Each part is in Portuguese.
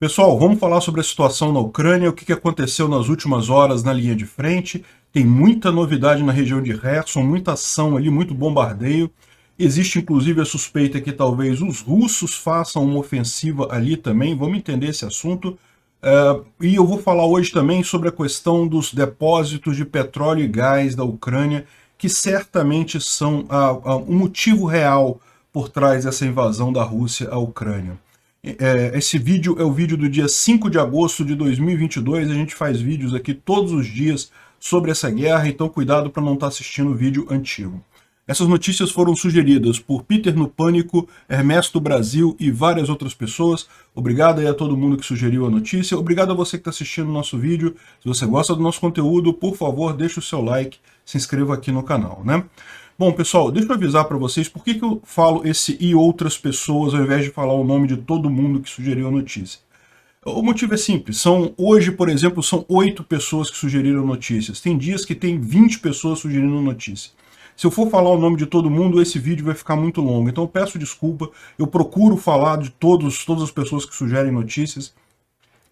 Pessoal, vamos falar sobre a situação na Ucrânia, o que aconteceu nas últimas horas na linha de frente. Tem muita novidade na região de Kherson, muita ação ali, muito bombardeio. Existe inclusive a suspeita que talvez os russos façam uma ofensiva ali também. Vamos entender esse assunto. E eu vou falar hoje também sobre a questão dos depósitos de petróleo e gás da Ucrânia, que certamente são o motivo real por trás dessa invasão da Rússia à Ucrânia. Esse vídeo é o vídeo do dia 5 de agosto de 2022, a gente faz vídeos aqui todos os dias sobre essa guerra, então cuidado para não estar assistindo o vídeo antigo. Essas notícias foram sugeridas por Peter no Pânico, Ernesto Brasil e várias outras pessoas. Obrigado aí a todo mundo que sugeriu a notícia, obrigado a você que está assistindo o nosso vídeo. Se você gosta do nosso conteúdo, por favor, deixe o seu like, se inscreva aqui no canal, né? Bom, pessoal, deixa eu avisar para vocês por que eu falo esse e outras pessoas ao invés de falar o nome de todo mundo que sugeriu a notícia. O motivo é simples. Hoje, por exemplo, são 8 pessoas que sugeriram notícias. Tem dias que tem 20 pessoas sugerindo notícia. Se eu for falar o nome de todo mundo, esse vídeo vai ficar muito longo. Então eu peço desculpa, eu procuro falar de todas as pessoas que sugerem notícias,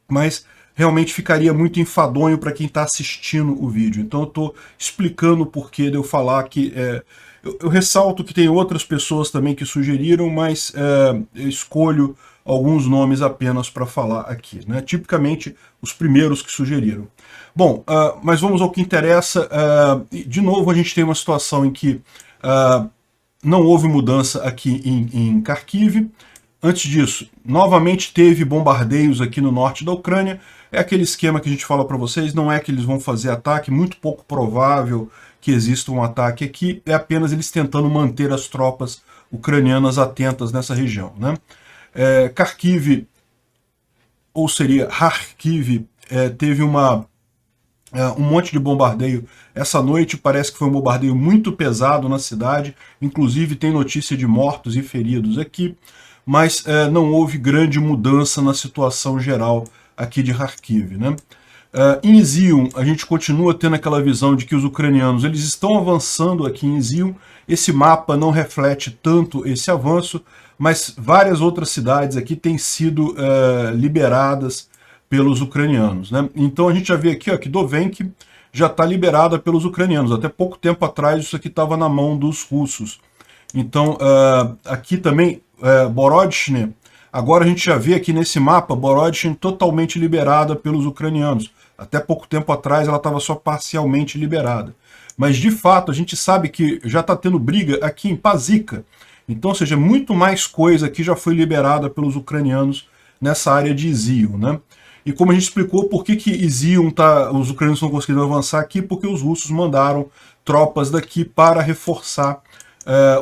mas realmente ficaria muito enfadonho para quem está assistindo o vídeo. Então eu estou explicando o porquê de eu falar que... Eu ressalto que tem outras pessoas também que sugeriram, mas eu escolho alguns nomes apenas para falar aqui, né? Tipicamente os primeiros que sugeriram. Bom, mas vamos ao que interessa. De novo a gente tem uma situação em que não houve mudança aqui em Kharkiv. Antes disso, novamente teve bombardeios aqui no norte da Ucrânia. É aquele esquema que a gente fala para vocês, não é que eles vão fazer ataque, muito pouco provável que exista um ataque aqui, é apenas eles tentando manter as tropas ucranianas atentas nessa região, né? Kharkiv, ou seria Kharkiv, teve um monte de bombardeio essa noite, parece que foi um bombardeio muito pesado na cidade, inclusive tem notícia de mortos e feridos aqui, mas não houve grande mudança na situação geral aqui de Kharkiv, né? Em Izium, a gente continua tendo aquela visão de que os ucranianos eles estão avançando aqui em Izium. Esse mapa não reflete tanto esse avanço, mas várias outras cidades aqui têm sido liberadas pelos ucranianos, né? Então a gente já vê aqui ó, que Dovenk já está liberada pelos ucranianos. Até pouco tempo atrás isso aqui estava na mão dos russos. Então aqui também Borodchne, agora a gente já vê aqui nesse mapa Borodchne totalmente liberada pelos ucranianos. Até pouco tempo atrás ela estava só parcialmente liberada. Mas de fato a gente sabe que já está tendo briga aqui em Pazivka. Então, ou seja, muito mais coisa que já foi liberada pelos ucranianos nessa área de Izium, né? E como a gente explicou, por que Izium os ucranianos estão conseguindo avançar aqui? Porque os russos mandaram tropas daqui para reforçar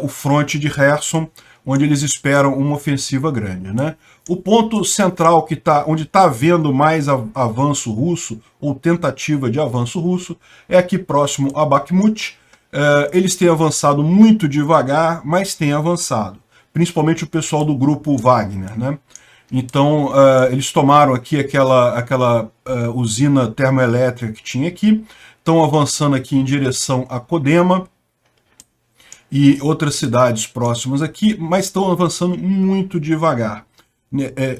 o fronte de Kherson, onde eles esperam uma ofensiva grande, né? O ponto central onde está havendo mais avanço russo, ou tentativa de avanço russo, é aqui próximo a Bakhmut. Eles têm avançado muito devagar, mas têm avançado, principalmente o pessoal do grupo Wagner, né? Então, eles tomaram aqui aquela usina termoelétrica que tinha aqui, estão avançando aqui em direção a Kodema, e outras cidades próximas aqui, mas estão avançando muito devagar.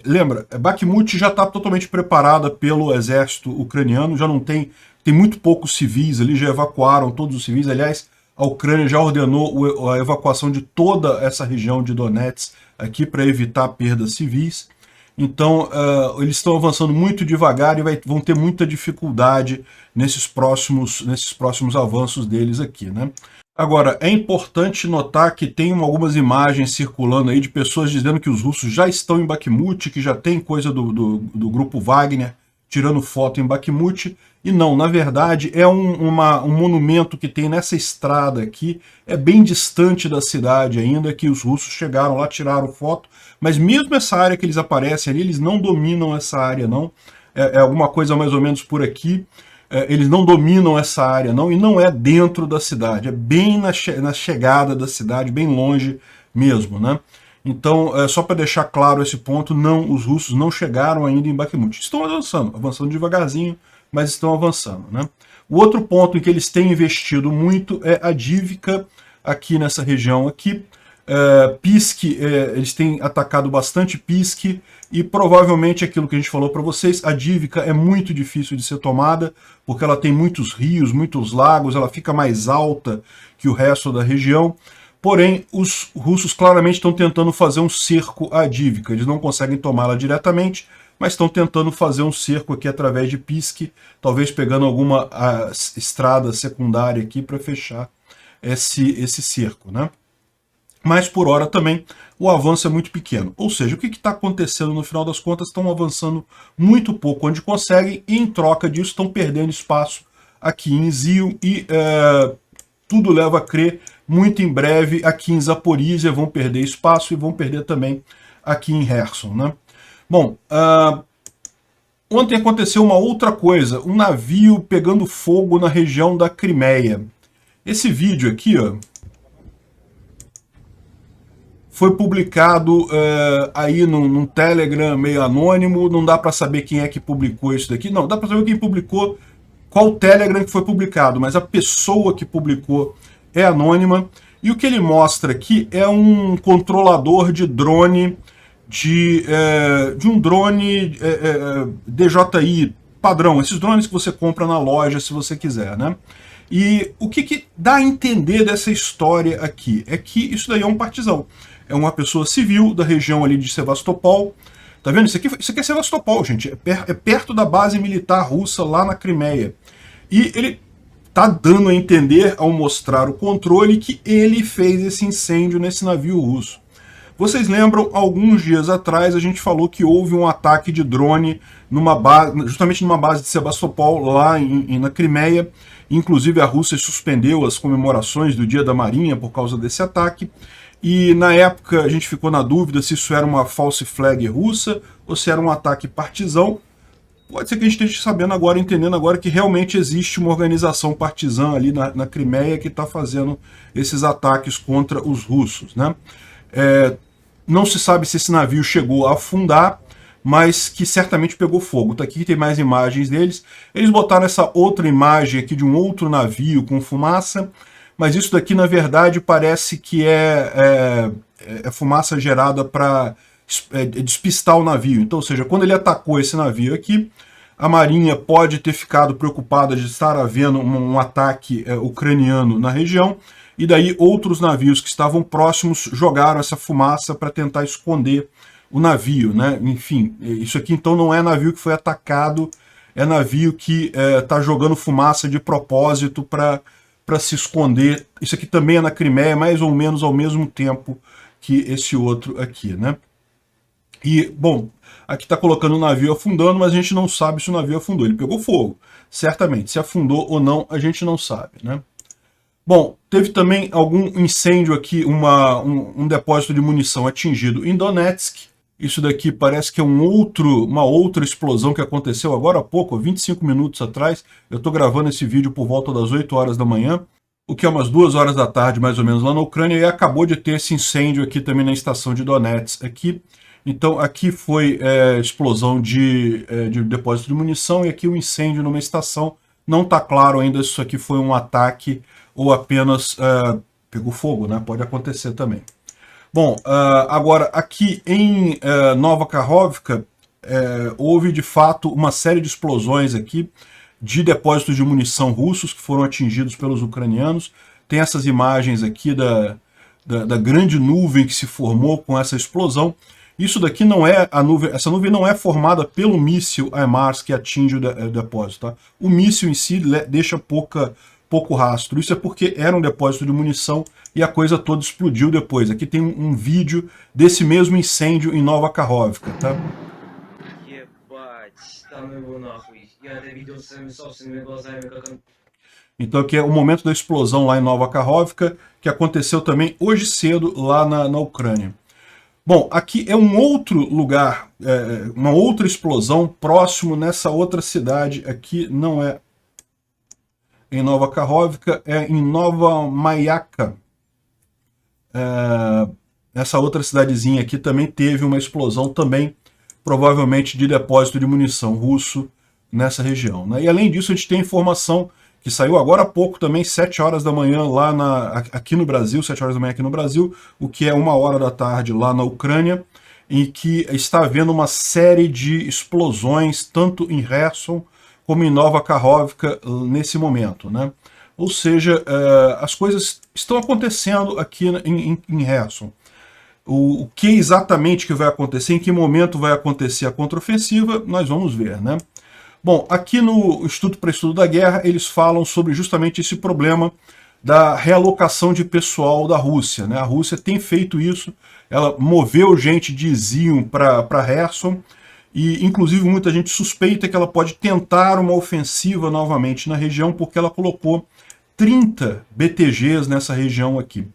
Lembra, Bakhmut já está totalmente preparada pelo exército ucraniano, já não tem muito poucos civis ali, já evacuaram todos os civis. Aliás, a Ucrânia já ordenou a evacuação de toda essa região de Donetsk aqui para evitar perdas civis. Então, eles estão avançando muito devagar e vão ter muita dificuldade nesses próximos avanços deles aqui, né? Agora, é importante notar que tem algumas imagens circulando aí de pessoas dizendo que os russos já estão em Bakhmut, que já tem coisa do grupo Wagner tirando foto em Bakhmut, e não, na verdade é um monumento que tem nessa estrada aqui, é bem distante da cidade ainda, que os russos chegaram lá, tiraram foto, mas mesmo essa área que eles aparecem ali, eles não dominam essa área não, é alguma coisa mais ou menos por aqui. Eles não dominam essa área não, e não é dentro da cidade, é bem na chegada da cidade, bem longe mesmo, né? Então, só para deixar claro esse ponto, não, os russos não chegaram ainda em Bakhmut. Estão avançando devagarzinho, mas estão avançando, né? O outro ponto em que eles têm investido muito é a Avdiivka, aqui nessa região aqui. Pisk, eles têm atacado bastante Pisk, e provavelmente aquilo que a gente falou para vocês, a Dívika é muito difícil de ser tomada, porque ela tem muitos rios, muitos lagos, ela fica mais alta que o resto da região. Porém, os russos claramente estão tentando fazer um cerco à Dívika. Eles não conseguem tomá-la diretamente, mas estão tentando fazer um cerco aqui através de Pisk, talvez pegando alguma estrada secundária aqui para fechar esse cerco, né? Mas por hora também o avanço é muito pequeno. Ou seja, o que está acontecendo no final das contas? Estão avançando muito pouco onde conseguem, e em troca disso estão perdendo espaço aqui em Zion, e tudo leva a crer, muito em breve aqui em Zaporizhia vão perder espaço e vão perder também aqui em Kherson, né? Bom, ontem aconteceu uma outra coisa, um navio pegando fogo na região da Crimeia. Esse vídeo aqui, ó, foi publicado aí num Telegram meio anônimo, não dá para saber quem é que publicou isso daqui, não, dá para saber quem publicou, qual Telegram que foi publicado, mas a pessoa que publicou é anônima, e o que ele mostra aqui é um controlador de drone, de um drone DJI padrão, esses drones que você compra na loja se você quiser, né? E o que dá a entender dessa história aqui é que isso daí é um partizão. É uma pessoa civil da região ali de Sevastopol. Tá vendo? Isso aqui é Sevastopol, gente. É perto da base militar russa lá na Crimeia. E ele tá dando a entender, ao mostrar o controle, que ele fez esse incêndio nesse navio russo. Vocês lembram, alguns dias atrás, a gente falou que houve um ataque de drone justamente numa base de Sebastopol, lá na Crimeia. Inclusive a Rússia suspendeu as comemorações do Dia da Marinha por causa desse ataque. E na época a gente ficou na dúvida se isso era uma false flag russa ou se era um ataque partizão. Pode ser que a gente esteja sabendo agora, entendendo agora, que realmente existe uma organização partizã ali na Crimeia que está fazendo esses ataques contra os russos, né? Não se sabe se esse navio chegou a afundar, mas que certamente pegou fogo. Tá aqui, tem mais imagens deles. Eles botaram essa outra imagem aqui de um outro navio com fumaça, mas isso daqui, na verdade, parece que é fumaça gerada para despistar o navio. Então, ou seja, quando ele atacou esse navio aqui, a Marinha pode ter ficado preocupada de estar havendo um ataque ucraniano na região, e daí outros navios que estavam próximos jogaram essa fumaça para tentar esconder o navio, né? Enfim, isso aqui então não é navio que foi atacado, é navio que está jogando fumaça de propósito para se esconder. Isso aqui também é na Crimeia, mais ou menos ao mesmo tempo que esse outro aqui, né? E, bom, aqui está colocando o navio afundando, mas a gente não sabe se o navio afundou. Ele pegou fogo, certamente. Se afundou ou não, a gente não sabe, né? Bom, teve também algum incêndio aqui, um depósito de munição atingido em Donetsk. Isso daqui parece que é uma outra explosão que aconteceu agora há pouco, 25 minutos atrás. Eu estou gravando esse vídeo por volta das 8 horas da manhã, o que é umas 2 horas da tarde, mais ou menos, lá na Ucrânia, e acabou de ter esse incêndio aqui também na estação de Donetsk. Então, aqui foi explosão de depósito de munição, e aqui um incêndio numa estação. Não está claro ainda se isso aqui foi um ataque ou apenas pegou fogo, né? Pode acontecer também. Bom, agora aqui em Nova Kakhovka houve de fato uma série de explosões aqui de depósitos de munição russos que foram atingidos pelos ucranianos. Tem essas imagens aqui da grande nuvem que se formou com essa explosão. Isso daqui não é a nuvem, essa nuvem não é formada pelo míssil HIMARS que atinge o depósito, tá? O míssil em si deixa pouco rastro. Isso é porque era um depósito de munição e a coisa toda explodiu depois. Aqui tem um vídeo desse mesmo incêndio em Nova Kakhovka, tá? Então aqui é o momento da explosão lá em Nova Kakhovka, que aconteceu também hoje cedo lá na Ucrânia. Bom, aqui é um outro lugar, uma outra explosão próximo nessa outra cidade. Aqui não é em Nova Kakhovka, é em Nova Maiaka. Essa outra cidadezinha aqui também teve uma explosão, também provavelmente de depósito de munição russo nessa região, né? E além disso, a gente tem informação que saiu agora há pouco também, 7 horas da manhã lá aqui no Brasil, 7 horas da manhã aqui no Brasil, o que é 1 hora da tarde lá na Ucrânia, em que está havendo uma série de explosões, tanto em Kherson como em Nova Kakhovka nesse momento, né? Ou seja, as coisas estão acontecendo aqui em Kherson. O que exatamente que vai acontecer, em que momento vai acontecer a contraofensiva, nós vamos ver, né? Bom, aqui no Instituto para Estudo da Guerra, eles falam sobre justamente esse problema da realocação de pessoal da Rússia, né? A Rússia tem feito isso, ela moveu gente de Izium para Kherson, e inclusive muita gente suspeita que ela pode tentar uma ofensiva novamente na região, porque ela colocou 30 BTGs nessa região aqui.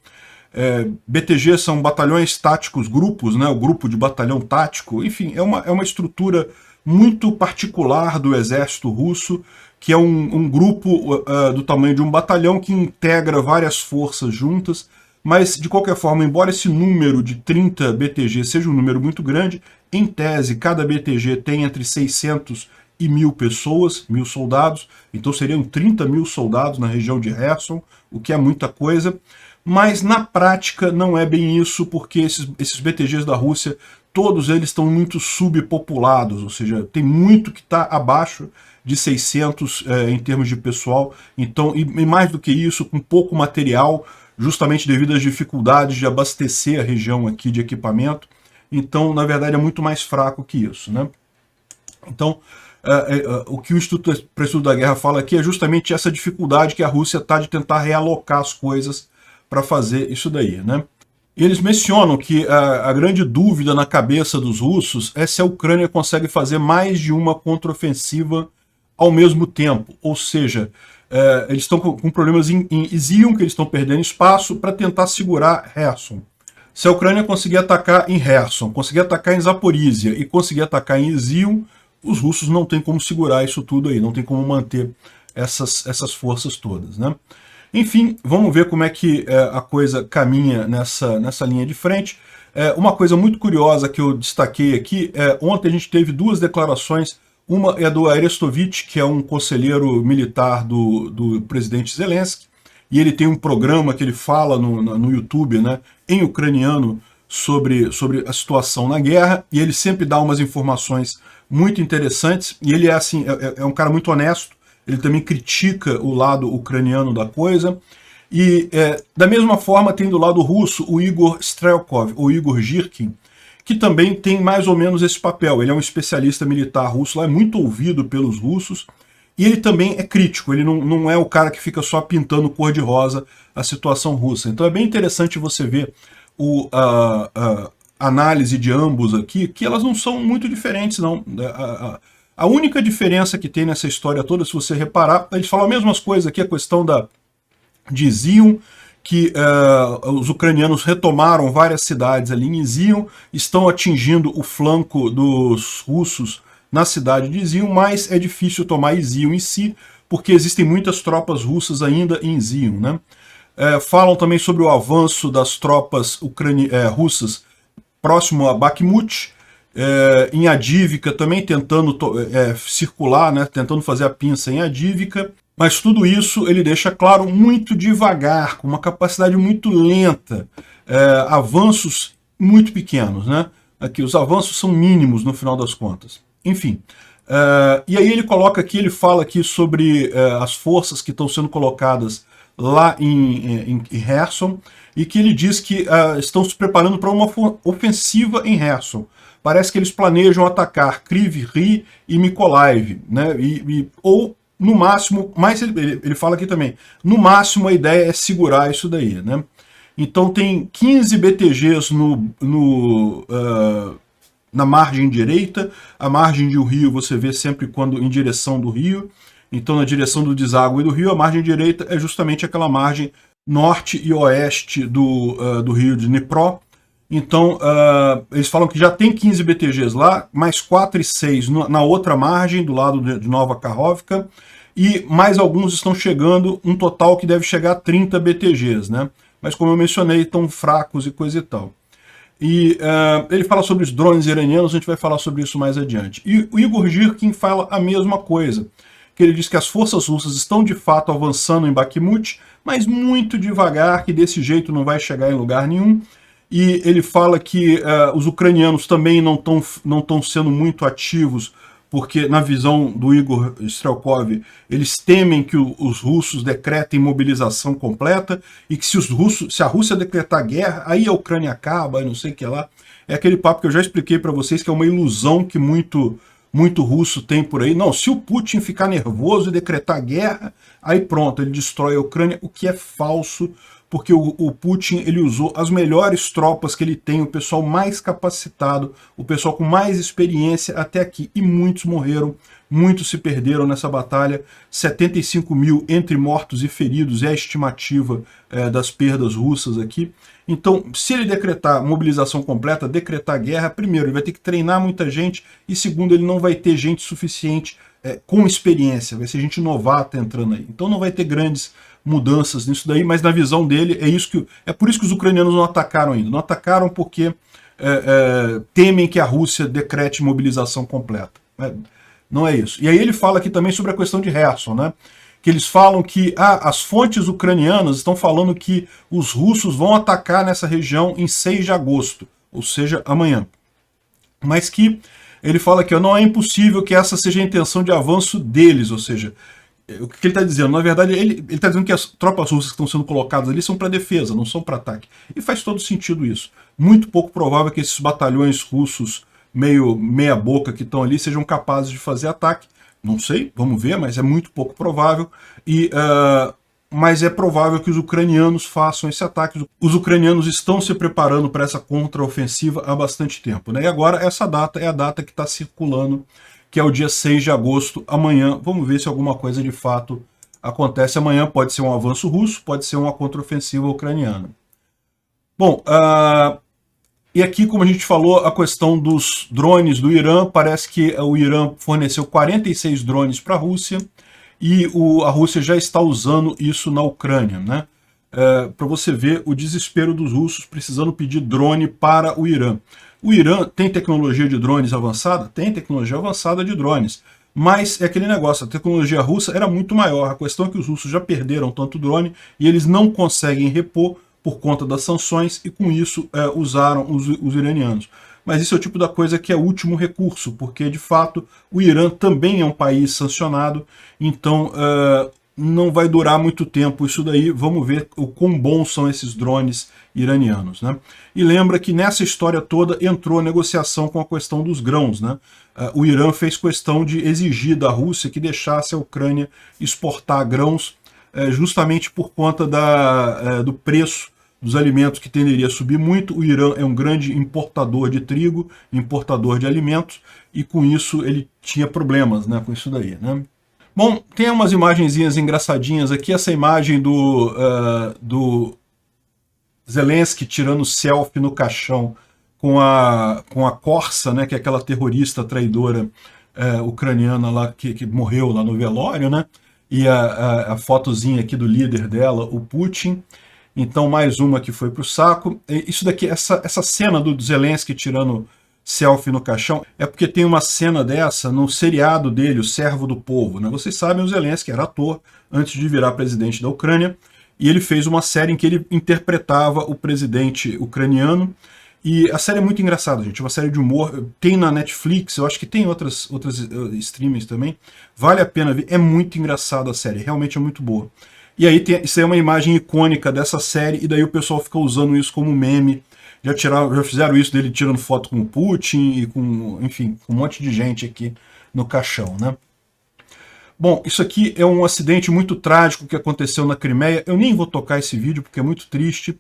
BTGs são batalhões táticos, grupos, né? O grupo de batalhão tático, enfim, é uma estrutura muito particular do exército russo, que é um grupo do tamanho de um batalhão que integra várias forças juntas, mas de qualquer forma, embora esse número de 30 BTG seja um número muito grande, em tese cada BTG tem entre 600 e 1.000 pessoas, 1.000 soldados, então seriam 30.000 soldados na região de Kherson, o que é muita coisa, mas na prática não é bem isso, porque esses BTGs da Rússia, todos eles estão muito subpopulados, ou seja, tem muito que está abaixo de 600 em termos de pessoal, então, e mais do que isso, com pouco material, justamente devido às dificuldades de abastecer a região aqui de equipamento, então, na verdade, é muito mais fraco que isso, né? Então, o que o Instituto para Estudo da Guerra fala aqui é justamente essa dificuldade que a Rússia está de tentar realocar as coisas para fazer isso daí, né? E eles mencionam que a grande dúvida na cabeça dos russos é se a Ucrânia consegue fazer mais de uma contraofensiva ao mesmo tempo, ou seja, eles estão com problemas em Izium, que eles estão perdendo espaço, para tentar segurar Kherson. Se a Ucrânia conseguir atacar em Kherson, conseguir atacar em Zaporizhia e conseguir atacar em Izium, os russos não têm como segurar isso tudo aí, não tem como manter essas forças todas, né? Enfim, vamos ver como é que a coisa caminha nessa linha de frente. Uma coisa muito curiosa que eu destaquei aqui, ontem a gente teve 2 declarações, uma é do Arestovich, que é um conselheiro militar do presidente Zelensky, e ele tem um programa que ele fala no YouTube, né, em ucraniano, sobre a situação na guerra, e ele sempre dá umas informações muito interessantes, e ele é um cara muito honesto, ele também critica o lado ucraniano da coisa, e da mesma forma tem do lado russo o Igor Strelkov, ou Igor Girkin, que também tem mais ou menos esse papel. Ele é um especialista militar russo, lá é muito ouvido pelos russos, e ele também é crítico, ele não é o cara que fica só pintando cor-de-rosa a situação russa. Então é bem interessante você ver a análise de ambos aqui, que elas não são muito diferentes, não. A única diferença que tem nessa história toda, se você reparar, eles falam as mesmas coisas aqui, a questão de Izium, que os ucranianos retomaram várias cidades ali em Izium, estão atingindo o flanco dos russos na cidade de Izium, mas é difícil tomar Izium em si, porque existem muitas tropas russas ainda em Izium, né? Falam também sobre o avanço das tropas russas próximo a Bakhmut, em Adivka também tentando circular, né, tentando fazer a pinça em Adivka, mas tudo isso ele deixa claro muito devagar, com uma capacidade muito lenta, avanços muito pequenos, né? Aqui os avanços são mínimos no final das contas. Enfim, e aí ele coloca aqui, ele fala aqui sobre as forças que estão sendo colocadas lá em Kherson, e que ele diz que estão se preparando para uma ofensiva em Kherson. Parece que eles planejam atacar Kryvyi Rih e Mykolaiv, né? Ou, no máximo, mas ele fala aqui também, no máximo a ideia é segurar isso daí, né? Então tem 15 BTGs na margem direita, a margem do rio você vê sempre quando em direção do rio, então na direção do deságue do rio, a margem direita é justamente aquela margem norte e oeste do rio de Dnipro. Então, eles falam que já tem 15 BTGs lá, mais 4 e 6 na outra margem, do lado de Nova Kakhovka, e mais alguns estão chegando, um total que deve chegar a 30 BTGs, né? Mas como eu mencionei, estão fracos e coisa e tal. E ele fala sobre os drones iranianos, a gente vai falar sobre isso mais adiante. E o Igor Girkin fala a mesma coisa. porque ele diz que as forças russas estão de fato avançando em Bakhmut, mas muito devagar, que desse jeito não vai chegar em lugar nenhum. E ele fala que os ucranianos também não estão sendo muito ativos, porque, na visão do Igor Strelkov, eles temem que os russos decretem mobilização completa, e que se a Rússia decretar guerra, aí a Ucrânia acaba, e não sei o que lá. É aquele papo que eu já expliquei para vocês, que é uma ilusão que muito russo tem por aí. Não, se o Putin ficar nervoso e decretar guerra, aí pronto, ele destrói a Ucrânia, o que é falso, porque o Putin ele usou as melhores tropas que ele tem, o pessoal mais capacitado, o pessoal com mais experiência até aqui, e muitos morreram, muitos se perderam nessa batalha, 75 mil entre mortos e feridos é a estimativa das perdas russas aqui. Então, se ele decretar mobilização completa, decretar guerra, primeiro, ele vai ter que treinar muita gente, e segundo, ele não vai ter gente suficiente com experiência, vai ser gente novata entrando aí. Então não vai ter grandes mudanças nisso daí, mas na visão dele é por isso que os ucranianos não atacaram ainda. Não atacaram porque temem que a Rússia decrete mobilização completa. Não é isso. E aí ele fala aqui também sobre a questão de Kherson, né? Que eles falam que as fontes ucranianas estão falando que os russos vão atacar nessa região em 6 de agosto, ou seja, amanhã. Mas que ele fala que não é impossível que essa seja a intenção de avanço deles, ou seja, o que ele está dizendo? Na verdade, ele está dizendo que as tropas russas que estão sendo colocadas ali são para defesa, não são para ataque. E faz todo sentido isso. Muito pouco provável que esses batalhões russos meio meia boca que estão ali sejam capazes de fazer ataque. Não sei, vamos ver, mas é muito pouco provável. Mas é provável que os ucranianos façam esse ataque. Os ucranianos estão se preparando para essa contraofensiva há bastante tempo, né? E agora essa data é a data que está circulando, que é o dia 6 de agosto, amanhã. Vamos ver se alguma coisa de fato acontece amanhã. Pode ser um avanço russo, pode ser uma contraofensiva ucraniana. Bom, e aqui, como a gente falou, a questão dos drones do Irã, parece que o Irã forneceu 46 drones para a Rússia, e a Rússia já está usando isso na Ucrânia, né? Para você ver o desespero dos russos precisando pedir drone para o Irã. O Irã tem tecnologia de drones avançada? Tem tecnologia avançada de drones. Mas é aquele negócio, a tecnologia russa era muito maior. A questão é que os russos já perderam tanto drone e eles não conseguem repor por conta das sanções, e com isso usaram os iranianos. Mas isso é o tipo da coisa que é o último recurso, porque de fato o Irã também é um país sancionado, então não vai durar muito tempo isso daí. Vamos ver o quão bons são esses drones iranianos, né? E lembra que nessa história toda entrou a negociação com a questão dos grãos, né? O Irã fez questão de exigir da Rússia que deixasse a Ucrânia exportar grãos, justamente por conta do preço dos alimentos, que tenderia a subir muito. O Irã é um grande importador de trigo, importador de alimentos, e com isso ele tinha problemas, né, com isso daí, né? Bom, tem umas imagenzinhas engraçadinhas aqui. Essa imagem do Zelensky tirando selfie no caixão com a Corsa, né, que é aquela terrorista traidora ucraniana lá que morreu lá no velório, né? E a fotozinha aqui do líder dela, o Putin. Então mais uma que foi para o saco. Isso daqui, essa cena do Zelensky tirando selfie no caixão, é porque tem uma cena dessa no seriado dele, O Servo do Povo, né? Vocês sabem, o Zelensky era ator antes de virar presidente da Ucrânia, e ele fez uma série em que ele interpretava o presidente ucraniano. E a série é muito engraçada, gente, uma série de humor. Tem na Netflix, eu acho que tem outras streamings também. Vale a pena ver, é muito engraçada a série, realmente é muito boa. E aí isso aí é uma imagem icônica dessa série, e daí o pessoal fica usando isso como meme. Já fizeram isso dele tirando foto com o Putin e enfim, com um monte de gente aqui no caixão, né? Bom, isso aqui é um acidente muito trágico que aconteceu na Crimeia. Eu nem vou tocar esse vídeo porque é muito triste.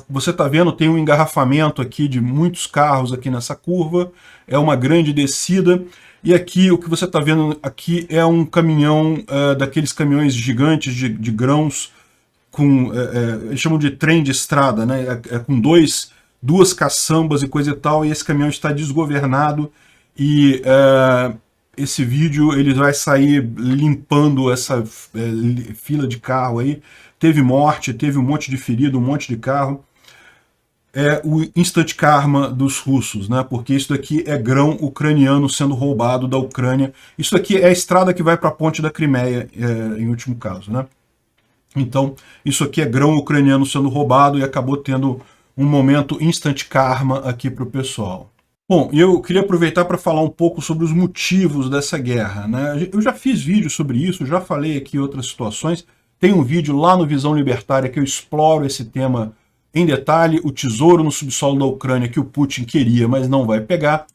Você está vendo, tem um engarrafamento aqui de muitos carros aqui nessa curva. É uma grande descida. E aqui, o que você está vendo aqui é um caminhão, daqueles caminhões gigantes de grãos, eles chamam de trem de estrada, né? Com duas caçambas e coisa e tal, e esse caminhão está desgovernado, e esse vídeo ele vai sair limpando essa fila de carro aí. Teve morte, teve um monte de ferido, um monte de carro. é o instant karma dos russos, né? Porque isso daqui é grão ucraniano sendo roubado da Ucrânia. Isso aqui é a estrada que vai para a ponte da Crimeia, em último caso, né? Então, isso aqui é grão ucraniano sendo roubado e acabou tendo um momento instant karma aqui para o pessoal. Bom, eu queria aproveitar para falar um pouco sobre os motivos dessa guerra, né? Eu já fiz vídeo sobre isso, já falei aqui em outras situações. Tem um vídeo lá no Visão Libertária que eu exploro esse tema em detalhe, o tesouro no subsolo da Ucrânia que o Putin queria, mas não vai pegar.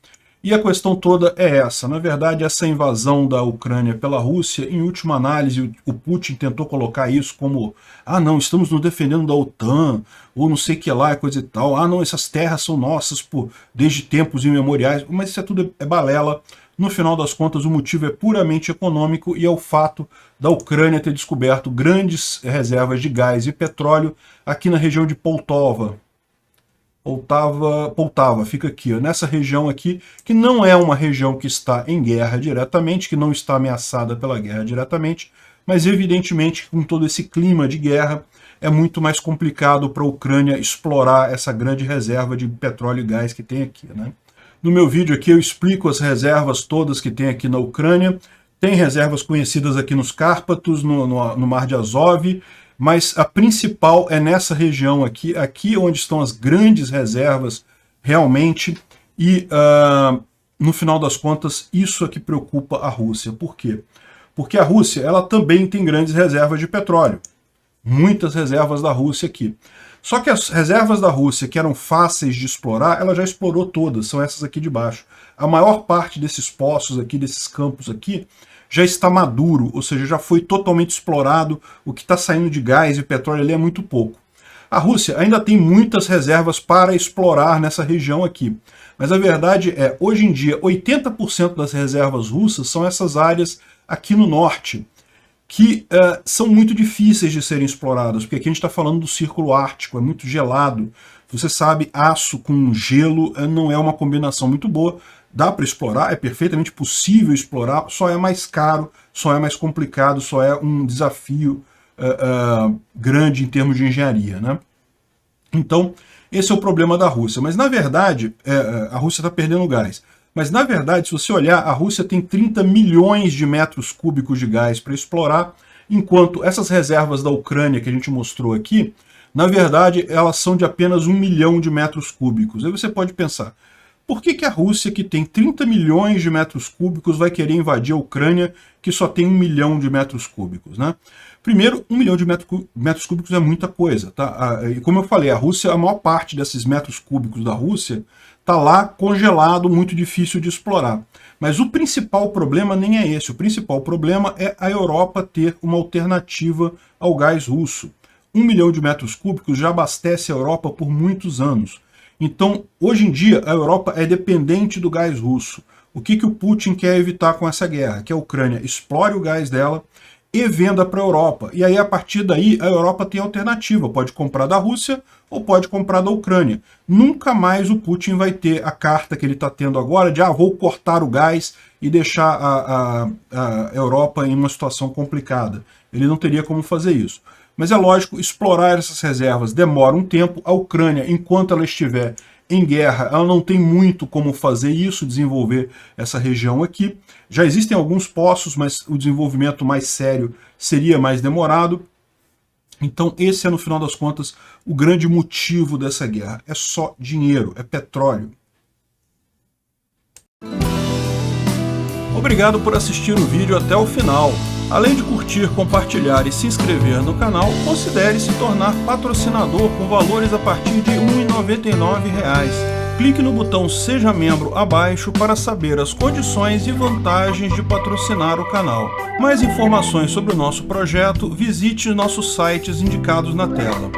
E a questão toda é essa. Na verdade, essa invasão da Ucrânia pela Rússia, em última análise, o Putin tentou colocar isso como não, estamos nos defendendo da OTAN, ou não sei o que lá, coisa e tal. Não, essas terras são nossas desde tempos imemoriais. Mas isso tudo é balela. No final das contas, o motivo é puramente econômico e é o fato da Ucrânia ter descoberto grandes reservas de gás e petróleo aqui na região de Poltava, fica aqui, ó, nessa região aqui, que não é uma região que está em guerra diretamente, que não está ameaçada pela guerra diretamente, mas evidentemente com todo esse clima de guerra é muito mais complicado para a Ucrânia explorar essa grande reserva de petróleo e gás que tem aqui, né? No meu vídeo aqui eu explico as reservas todas que tem aqui na Ucrânia. Tem reservas conhecidas aqui nos Cárpatos, no Mar de Azov, mas a principal é nessa região aqui onde estão as grandes reservas realmente, e no final das contas isso é que preocupa a Rússia. Por quê? Porque a Rússia ela também tem grandes reservas de petróleo, muitas reservas da Rússia aqui. Só que as reservas da Rússia que eram fáceis de explorar, ela já explorou todas, são essas aqui de baixo. A maior parte desses poços aqui, desses campos aqui, já está maduro, ou seja, já foi totalmente explorado. O que está saindo de gás e petróleo ali é muito pouco. A Rússia ainda tem muitas reservas para explorar nessa região aqui. Mas a verdade é, hoje em dia, 80% das reservas russas são essas áreas aqui no norte, que são muito difíceis de serem exploradas, porque aqui a gente está falando do Círculo Ártico, é muito gelado. Você sabe, aço com gelo não é uma combinação muito boa. Dá para explorar, é perfeitamente possível explorar, só é mais caro, só é mais complicado, só é um desafio grande em termos de engenharia, né? Então, esse é o problema da Rússia. Mas, na verdade, a Rússia está perdendo gás. Mas, na verdade, se você olhar, a Rússia tem 30 milhões de metros cúbicos de gás para explorar, enquanto essas reservas da Ucrânia que a gente mostrou aqui, na verdade, elas são de apenas 1 milhão de metros cúbicos. Aí você pode pensar, por que a Rússia, que tem 30 milhões de metros cúbicos, vai querer invadir a Ucrânia, que só tem 1 milhão de metros cúbicos, né? Primeiro, 1 milhão de metros cúbicos é muita coisa, tá? E como eu falei, a Rússia, a maior parte desses metros cúbicos da Rússia está lá congelado, muito difícil de explorar. Mas o principal problema nem é esse. O principal problema é a Europa ter uma alternativa ao gás russo. 1 milhão de metros cúbicos já abastece a Europa por muitos anos. Então, hoje em dia, a Europa é dependente do gás russo. O que o Putin quer evitar com essa guerra? Que a Ucrânia explore o gás dela e venda para a Europa. E aí, a partir daí, a Europa tem alternativa. Pode comprar da Rússia ou pode comprar da Ucrânia. Nunca mais o Putin vai ter a carta que ele está tendo agora de vou cortar o gás e deixar a Europa em uma situação complicada. Ele não teria como fazer isso. Mas é lógico, explorar essas reservas demora um tempo. A Ucrânia, enquanto ela estiver em guerra, ela não tem muito como fazer isso, desenvolver essa região aqui. Já existem alguns poços, mas o desenvolvimento mais sério seria mais demorado. Então esse é, no final das contas, o grande motivo dessa guerra. É só dinheiro, é petróleo. Obrigado por assistir o vídeo até o final. Além de curtir, compartilhar e se inscrever no canal, considere se tornar patrocinador com valores a partir de R$ 1,99. Clique no botão Seja Membro abaixo para saber as condições e vantagens de patrocinar o canal. Mais informações sobre o nosso projeto, visite nossos sites indicados na tela.